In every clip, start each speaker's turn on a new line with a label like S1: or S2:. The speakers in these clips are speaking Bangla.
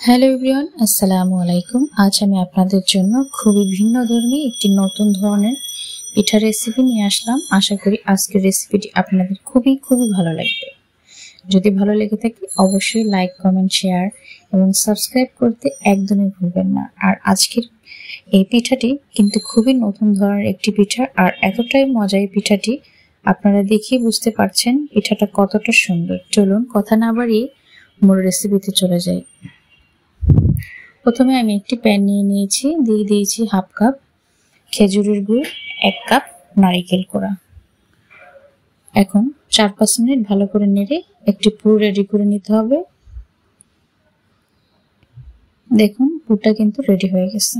S1: হ্যালো এভরিওয়ান, আসসালামু আলাইকুম। আজ আমি আপনাদের জন্য খুবই ভিন্ন ধর্মী একটি নতুন ধরনের পিঠা রেসিপি নিয়ে আসলাম। আশা করি আজকের রেসিপিটি আপনাদের খুবই ভালো লাগবে। যদি ভালো লেগে থাকে অবশ্যই লাইক, কমেন্ট, শেয়ার এবং সাবস্ক্রাইব করতে একদমই ভুলবেন না। আর আজকের এই পিঠাটি কিন্তু খুবই নতুন ধরনের একটি পিঠা, আর এতটাই মজা এই পিঠাটি, আপনারা দেখেই বুঝতে পারছেন পিঠাটা কতটা সুন্দর। চলুন কথা না বাড়িয়ে মূল রেসিপিতে চলে যাই। প্রথমে আমি একটি প্যান নিয়ে নিয়েছি, দিয়ে দিয়েছি হাফ কাপ খেজুরের গুড়, 1 কাপ নারিকেল কোড়া। এখন 4-5 মিনিট ভালো করে নেড়ে একটি পুর রেডি করে নিতে হবে। দেখুন পুরটা কিন্তু রেডি হয়ে গেছে।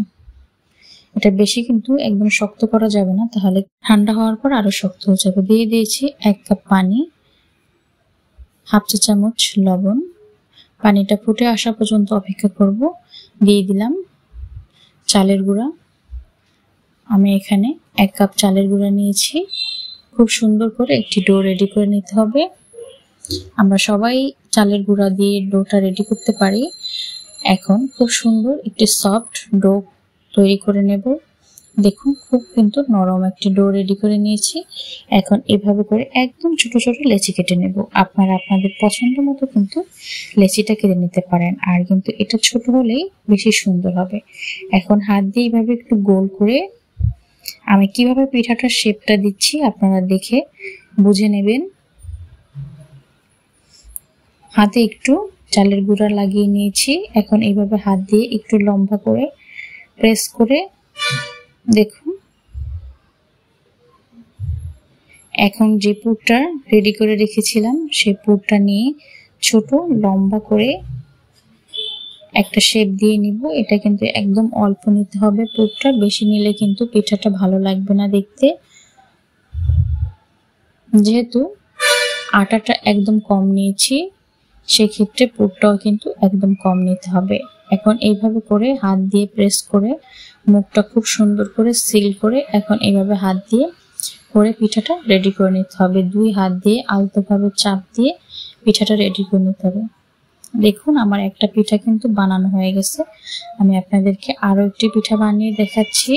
S1: এটা বেশি কিন্তু একদম শক্ত করা যাবে না, তাহলে ঠান্ডা হওয়ার পর আরো শক্ত হয়ে যাবে। দিয়ে দিয়েছি 1 কাপ পানি, হাফ চা চামচ লবণ। পানিটা ফুটে আসা পর্যন্ত অপেক্ষা করব। দিয়ে দিলাম চালের গুঁড়া। আমি এখানে 1 কাপ চালের গুঁড়া নিয়েছি। খুব সুন্দর করে একটি ডো রেডি করে নিতে হবে। আমরা সবাই চালের গুঁড়া দিয়ে ডোটা রেডি করতে পারি। এখন খুব সুন্দর একটি সফট ডো তৈরি করে নেব। দেখুন খুব কিন্তু নরম একটি ডো রেডি করে নিয়েছি। এখন এভাবে করে একদম ছোট ছোট লেচি কেটে নেব। আপনারা আপনাদের পছন্দ মতো কিন্তু লেচিটা কেটে নিতে পারেন, আর কিন্তু এটা ছোট হলেই বেশি সুন্দর হবে। এখন হাত দিয়ে এইভাবে একটু গোল করে আমি কিভাবে পিঠাটার শেপটা দিচ্ছি আপনারা দেখে বুঝে নেবেন। হাতে একটু চালের গুঁড়া লাগিয়ে নিয়েছি। এখন এইভাবে হাত দিয়ে একটু লম্বা করে প্রেস করে দেখুন। এখন যে পুরটা রেডি করে রেখেছিলাম সেই পুরটা নিয়ে ছোট লম্বা করে একটা শেপ দিয়ে নিব। এটা কিন্তু একদম অল্প নিতে হবে পুরটা, বেশি নিলে কিন্তু পিঠাটা ভালো লাগবে না দেখতে। যেহেতু আটাটা একদম কম নিয়েছি, সেক্ষেত্রে পুরটাও কিন্তু একদম কম নিতে হবে। এখন এইভাবে করে হাত দিয়ে প্রেস করে মুখটা খুব সুন্দর করে সিল করে এখন এইভাবে হাত দিয়ে করে পিঠাটা রেডি করে নিতে হবে। 2 হাত দিয়ে আলতোভাবে চাপ দিয়ে পিঠাটা রেডি করে নিতে হবে। দেখুন আমার একটা পিঠা কিন্তু বানানো হয়ে গেছে। আমি আপনাদেরকে আরো একটি পিঠা বানিয়ে দেখাচ্ছি।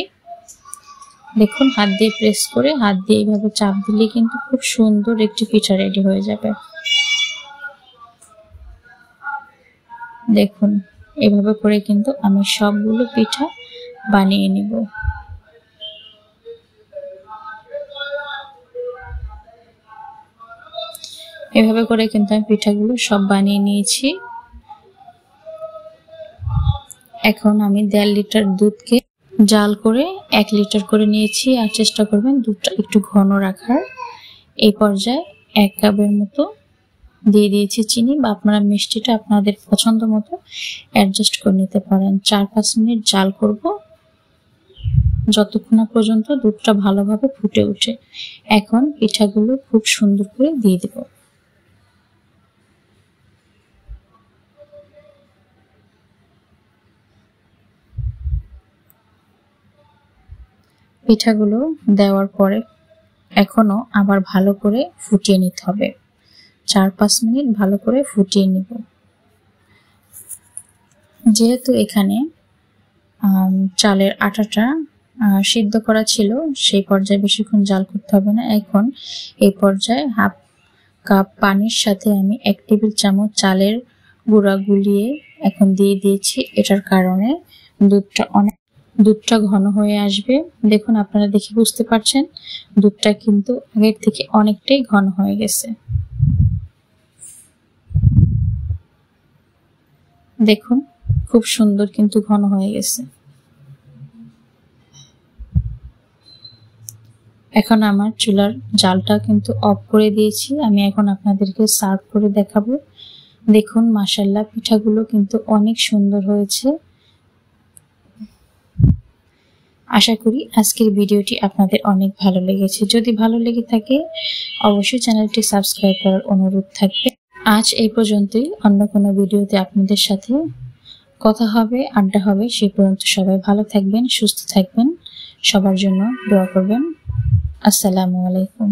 S1: দেখুন হাত দিয়ে প্রেস করে হাত দিয়ে এইভাবে চাপ দিলে কিন্তু খুব সুন্দর একটি পিঠা রেডি হয়ে যাবে। দেখুন এভাবে করে কিন্তু আমি সবগুলো পিঠা বানিয়ে নিব। এভাবে করে কিন্তু আমি পিঠাগুলো সব বানিয়ে নিয়েছি। এখন আমি 1.5 লিটার দুধকে জাল করে 1 লিটার করে নিয়েছি, আর চেষ্টা করবেন দুধটা একটু ঘন রাখার। এই পর্যায়ে 1 কাপের মতো দিয়ে দিয়েছি চিনি, বা আপনারা মিষ্টিটা আপনাদের পছন্দ মতো অ্যাডজাস্ট করে নিতে পারেন। 4-5 মিনিট জাল করব যতক্ষণ না পর্যন্ত দুধটা ভালোভাবে ফুটে ওঠে। এখন পিঠাগুলো খুব সুন্দর করে দিয়ে দেব। পিঠাগুলো দেওয়ার পরে এখনো আবার ভালো করে ফুটিয়ে নিতে হবে। 4-5 মিনিট ভালো করে ফুটিয়ে নিব। যেহেতু এখানে চালের আটাটা সিদ্ধ করা ছিল, সেই পর্যায়ে বেশিক্ষণ জাল করতে হবে না। এখন এই পর্যায়ে হাফ কাপ পানির সাথে আমি 1 টেবিল চামচ চালের গুঁড়া গুলিয়ে এখন দিয়ে দিয়েছি। এটার কারণে দুধটা ঘন হয়ে আসবে। দেখুন আপনারা দেখে বুঝতে পারছেন দুধটা কিন্তু আগের থেকে অনেকটাই ঘন হয়ে গেছে। দেখুন খুব সুন্দর কিন্তু ঘন হয়ে গেছে। এখন আমার চুলার জালটা কিন্তু অফ করে দিয়েছি। আমি এখন আপনাদেরকে সার্ভ করে দেখাবো। দেখুন মাশাআল্লাহ পিঠাগুলো কিন্তু অনেক সুন্দর হয়েছে। আশা করি আজকের ভিডিওটি আপনাদের অনেক ভালো লেগেছে। যদি ভালো লেগে থাকে অবশ্যই চ্যানেলটি সাবস্ক্রাইব করার অনুরোধ থাকবে। আজ এই পর্যন্তই। অন্য কোনো ভিডিওতে আপনাদের সাথে কথা হবে, আড্ডা হবে। সেই পর্যন্ত সবাই ভালো থাকবেন, সুস্থ থাকবেন। সবার জন্য দোয়া করবেন। আসসালামু আলাইকুম।